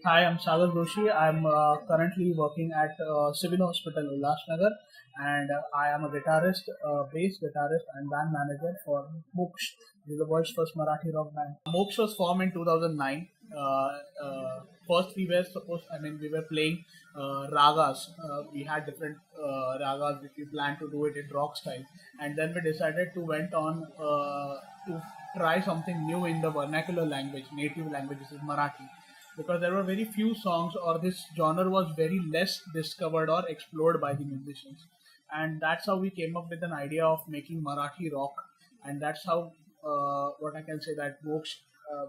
Hi, I'm Sagar Joshi. I'm currently working at Civil Hospital Ulhasnagar, and I am a guitarist, bass guitarist, and band manager for Moksh. This is the world's first Marathi rock band. Moksh was formed in 2009. First, we were playing ragas. We had different ragas which we planned to do it in rock style, and then we decided to went on to try something new in the vernacular language, native language, which is Marathi, because there were very few songs, or this genre was very less discovered or explored by the musicians. And that's how we came up with an idea of making Marathi rock. And that's how what I can say, that Moksh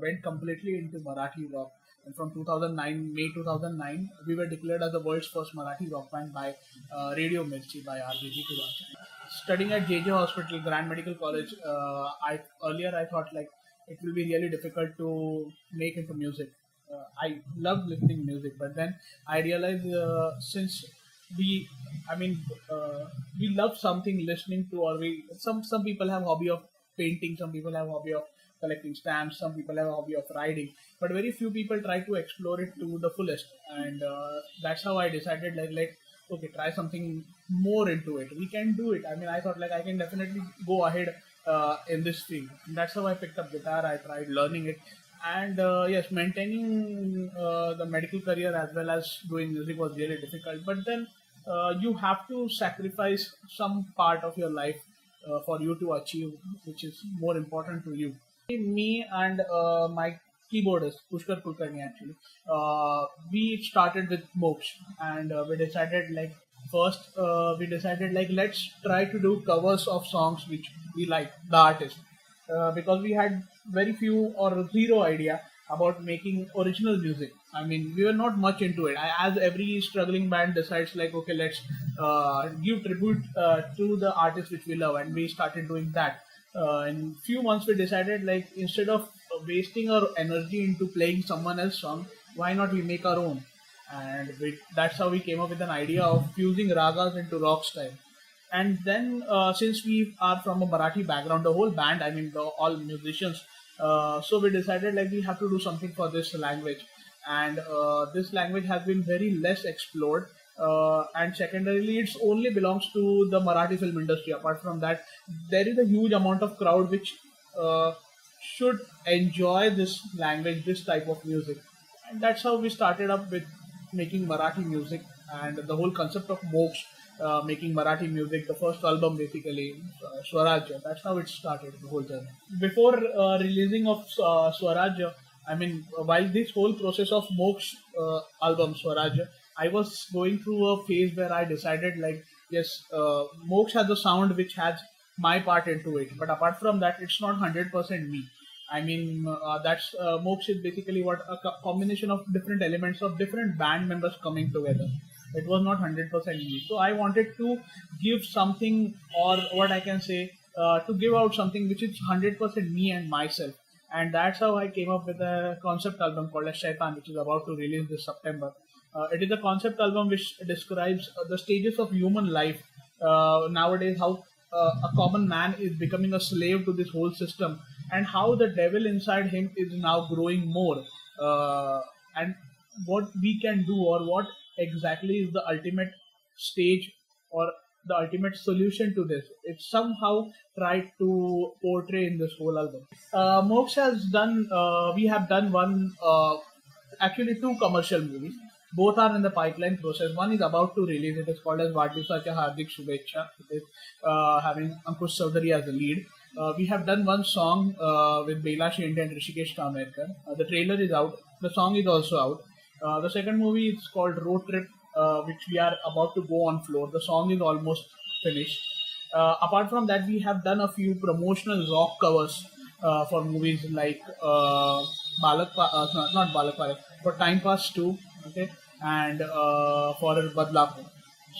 went completely into Marathi rock. And from 2009, May 2009, we were declared as the world's first Marathi rock band by Radio Mirchi, by RBG Kuraj. Studying at JJ Hospital, Grand Medical College, I thought like it will be really difficult to make into music. I love listening music, but then I realized since we, I mean, we love something listening to, or we some people have hobby of painting, some people have hobby of collecting stamps, some people have a hobby of riding, but very few people try to explore it to the fullest. And that's how I decided like okay, try something more into it. We can do it. I mean, I thought like I can definitely go ahead in this field. And that's how I picked up guitar. I tried learning it, and yes, maintaining the medical career as well as doing music was really difficult. But then you have to sacrifice some part of your life for you to achieve, which is more important to you. Me and my keyboardist Pushkar Kulkarni, actually, we started with Moksh, and we decided like first we decided like let's try to do covers of songs which we like, the artist, because we had very few or zero idea about making original music. I mean, we were not much into it. As every struggling band decides, like, okay, let's give tribute to the artist which we love, and we started doing that. In few months, we decided, like, instead of wasting our energy into playing someone else's song, why not we make our own? And that's how we came up with an idea of fusing ragas into rock style. And then since we are from a Marathi background, the whole band, I mean all musicians, so we decided like we have to do something for this language. And this language has been very less explored, and secondarily it's only belongs to the Marathi film industry. Apart from that, there is a huge amount of crowd which should enjoy this language, this type of music. And that's how we started up with making Marathi music, and the whole concept of Moksh, making Marathi music, the first album basically, Swarajya. That's how it started, the whole journey. Before releasing of Swarajya, I mean, while this whole process of Moksh album, Swarajya, I was going through a phase where I decided like, yes, Moksh has a sound which has my part into it, but apart from that, it's not 100% me. I mean, that's Moksh is basically what a combination of different elements of different band members coming together. It was not 100% me. So I wanted to give something, or what I can say, to give out something which is 100% me and myself. And that's how I came up with a concept album called as Shaitan, which is about to release this September. It is a concept album which describes the stages of human life nowadays, how a common man is becoming a slave to this whole system, and how the devil inside him is now growing more, and what we can do, or what exactly is the ultimate stage, or the ultimate solution to this. It's somehow tried to portray in this whole album. Moksh has done, we have done one, actually two commercial movies. Both are in the pipeline process. One is about to release. It is called as Vaadivsacha Hardik Shubhecha. It is having Ankush Chaudhary as the lead. We have done one song with Bela Shende and Rishikesh Kamerkar. The trailer is out. The song is also out. The second movie is called Road Trip, which we are about to go on floor. The song is almost finished. Apart from that, we have done a few promotional rock covers for movies like not Balak Balak, for Time Pass 2, okay, and for Badlapur.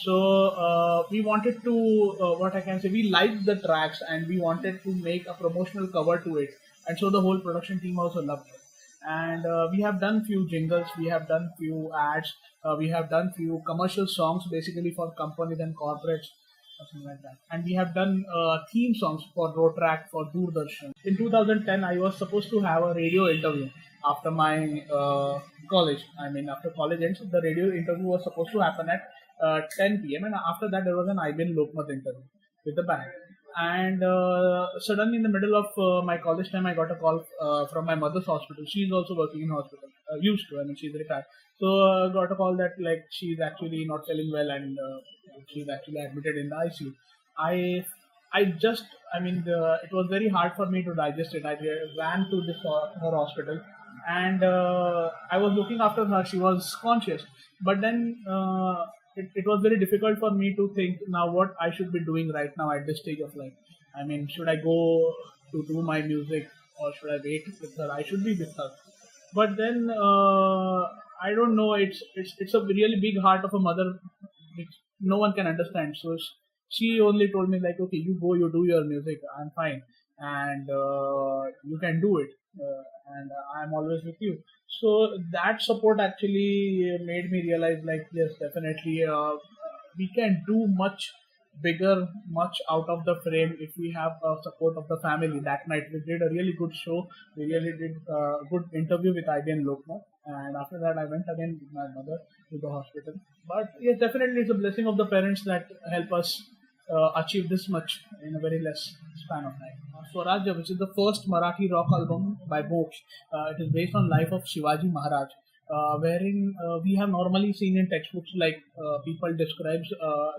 So we wanted to, what I can say, we liked the tracks and we wanted to make a promotional cover to it, and so the whole production team also loved it. And we have done few jingles, we have done few ads, we have done few commercial songs basically for companies and corporates, something like that. And we have done theme songs for Road Track, for Doordarshan. In 2010, I was supposed to have a radio interview, after my college. I mean, after college ends, the radio interview was supposed to happen at 10 p.m. and after that there was an IBN Lokmat interview with the band. And suddenly, in the middle of my college time, I got a call from my mother's hospital. She's also working in hospital. Used to, I mean, she's retired. So got a call that like she's actually not feeling well and she's actually admitted in the ICU. I I just, I mean, it was very hard for me to digest it. I ran to this her hospital, and I was looking after her. She was conscious, but then it was very difficult for me to think now what I should be doing right now at this stage of life. I mean, should I go to do my music or should I wait with her? I should be with her. But then I don't know. It's a really big heart of a mother, which no one can understand. So she only told me like, okay, you go, you do your music. I'm fine, and you can do it, and I'm always with you. So that support actually made me realize like, yes, definitely, we can do much bigger, much out of the frame if we have support of the family. That night we did a really good show. We really did a good interview with IBN Loknath. And after that, I went again with my mother to the hospital. But yes, definitely it's a blessing of the parents that help us achieve this much in a very less span of time. Swarajya, which is the first Marathi rock album by Moksh, it is based on life of Shivaji Maharaj, wherein we have normally seen in textbooks like people describes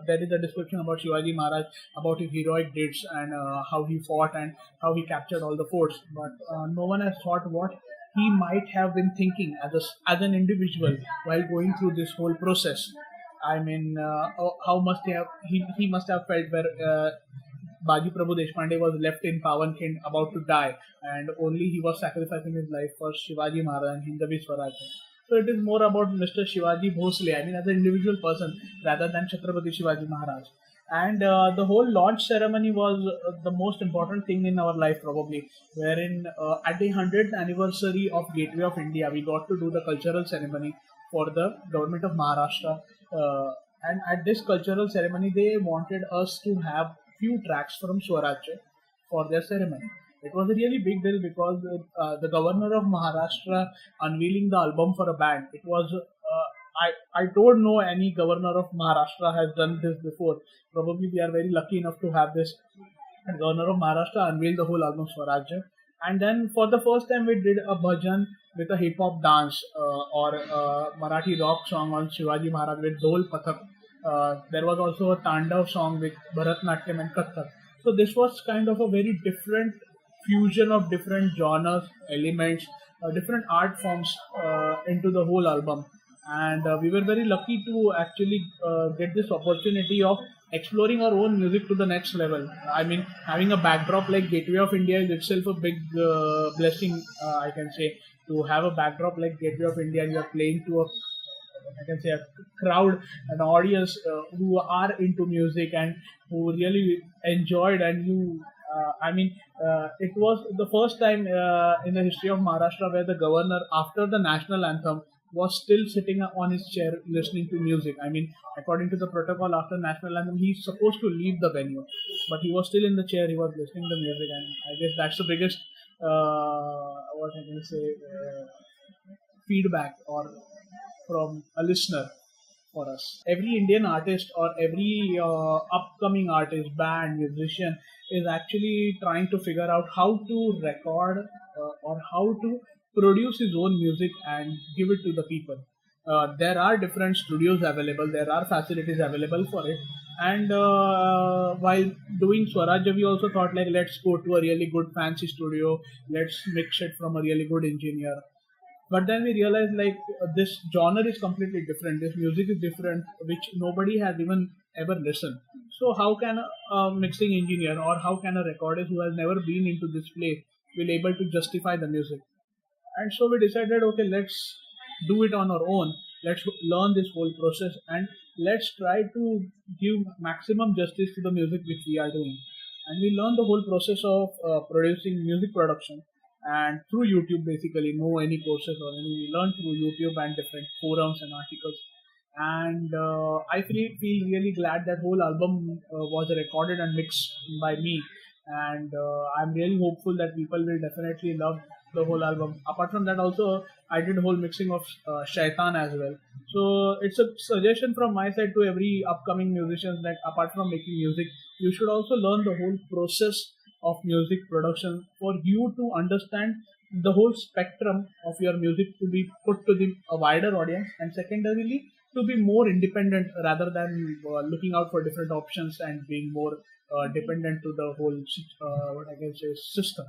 there is a description about Shivaji Maharaj, about his heroic deeds and how he fought and how he captured all the forts. But no one has thought what he might have been thinking as an individual while going through this whole process. I mean, how must he must have felt where Baji Prabhu Deshpande was left in Pawankind about to die, and only he was sacrificing his life for Shivaji Maharaj and Hindavi Swaraj. So it is more about Mr. Shivaji Bhosle, I mean, as an individual person rather than Chhatrapati Shivaji Maharaj. And the whole launch ceremony was the most important thing in our life, probably, wherein at the 100th anniversary of Gateway of India, we got to do the cultural ceremony for the government of Maharashtra. And at this cultural ceremony, they wanted us to have few tracks from Swarajya for their ceremony. It was a really big deal because the governor of Maharashtra unveiling the album for a band. It was I don't know any governor of Maharashtra has done this before. Probably we are very lucky enough to have this. And governor of Maharashtra unveiled the whole album Swarajya. And then for the first time we did a bhajan with a hip hop dance or Marathi rock song on Shivaji Maharaj with Dol Pathak. There was also a Tandav song with Bharatnatyam and Kathak. So this was kind of a very different fusion of different genres, elements, different art forms into the whole album. And we were very lucky to actually get this opportunity of exploring our own music to the next level. I mean, having a backdrop like Gateway of India is itself a big blessing, I can say. To have a backdrop like Gateway of India, and you are playing to a, I can say, a crowd, an audience who are into music and who really enjoyed. And it was the first time in the history of Maharashtra where the governor, after the national anthem, was still sitting on his chair listening to music. I mean, according to the protocol, after national anthem, he's supposed to leave the venue, but he was still in the chair. He was listening to music, and I guess that's the biggest, what I can say, feedback or from a listener for us. Every Indian artist or every upcoming artist, band, musician is actually trying to figure out how to record or how to produce his own music and give it to the people. There are different studios available, there are facilities available for it. And while doing Swarajya, we also thought like, let's go to a really good fancy studio, let's mix it from a really good engineer. But then we realized like this genre is completely different, this music is different, which nobody has even ever listened. So how can a mixing engineer or how can a recordist who has never been into this place will able to justify the music? And so we decided, okay, let's do it on our own. Let's learn this whole process and let's try to give maximum justice to the music which we are doing. And we learned the whole process of producing music production, and through YouTube, basically, no any courses or any. We learned through YouTube and different forums and articles. And I feel really glad that whole album was recorded and mixed by me. And I'm really hopeful that people will definitely love the whole album. Apart from that, also I did whole mixing of Shaitan as well. So it's a suggestion from my side to every upcoming musicians that apart from making music, you should also learn the whole process of music production for you to understand the whole spectrum of your music to be put to a wider audience, and secondarily to be more independent rather than looking out for different options and being more dependent to the whole what I can say system.